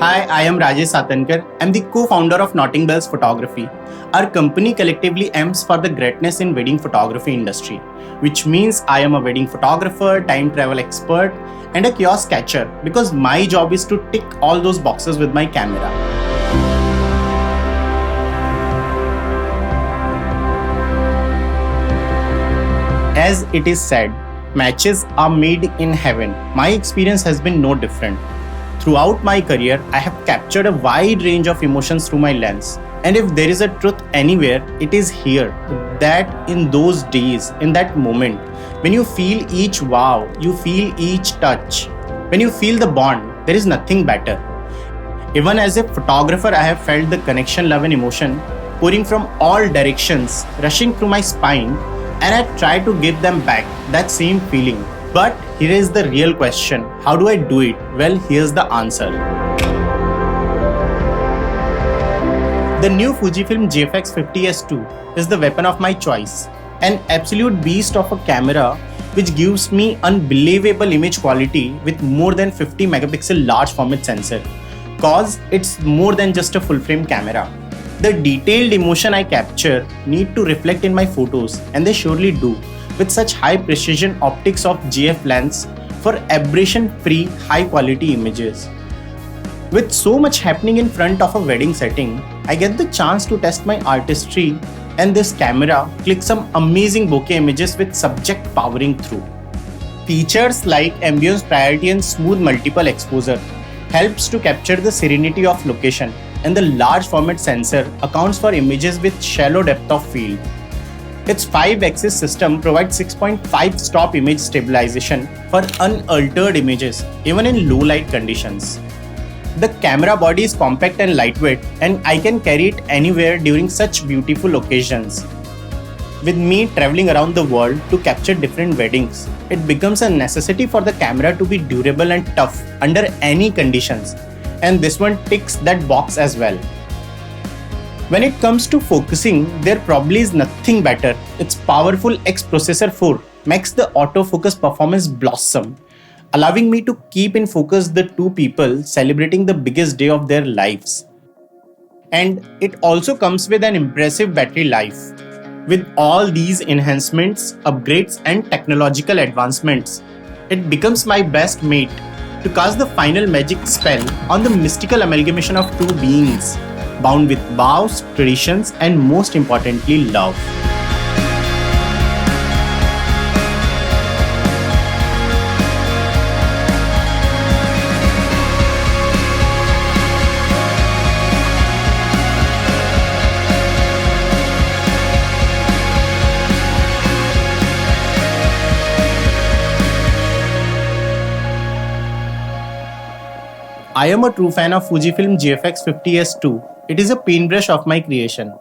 Hi, I am Rajesh Satankar. I'm the co-founder of Notting Bells Photography. Our company collectively aims for the greatness in wedding photography industry, which means I am a wedding photographer, time travel expert, and a chaos catcher because my job is to tick all those boxes with my camera. As it is said, matches are made in heaven. My experience has been no different. Throughout my career, I have captured a wide range of emotions through my lens. And if there is a truth anywhere, it is here. That in those days, in that moment, when you feel each wow, you feel each touch, when you feel the bond, there is nothing better. Even as a photographer, I have felt the connection, love, and emotion pouring from all directions, rushing through my spine, and I try to give them back that same feeling. But here is the real question: how do I do it? Well, here's the answer. The new Fujifilm GFX 50S2 is the weapon of my choice, an absolute beast of a camera which gives me unbelievable image quality with more than 50 megapixel large format sensor. Cause it's more than just a full frame camera. The detailed emotion I capture need to reflect in my photos, and they surely do, with such high precision optics of GF lens for aberration free high quality images. With so much happening in front of a wedding setting, I get the chance to test my artistry, and this camera clicks some amazing bokeh images with subject powering through. Features like ambience priority and smooth multiple exposure helps to capture the serenity of location, and the large format sensor accounts for images with shallow depth of field. Its 5-axis system provides 6.5 stop image stabilization for unaltered images, even in low light conditions. The camera body is compact and lightweight, and I can carry it anywhere during such beautiful occasions. With me traveling around the world to capture different weddings, it becomes a necessity for the camera to be durable and tough under any conditions, and this one ticks that box as well. When it comes to focusing, there probably is nothing better. Its powerful X Processor 4 makes the autofocus performance blossom, allowing me to keep in focus the two people celebrating the biggest day of their lives. And it also comes with an impressive battery life. With all these enhancements, upgrades, and technological advancements, it becomes my best mate to cast the final magic spell on the mystical amalgamation of two beings, bound with vows, traditions, and most importantly, love. I am a true fan of Fujifilm GFX 50S2. It is a paintbrush of my creation.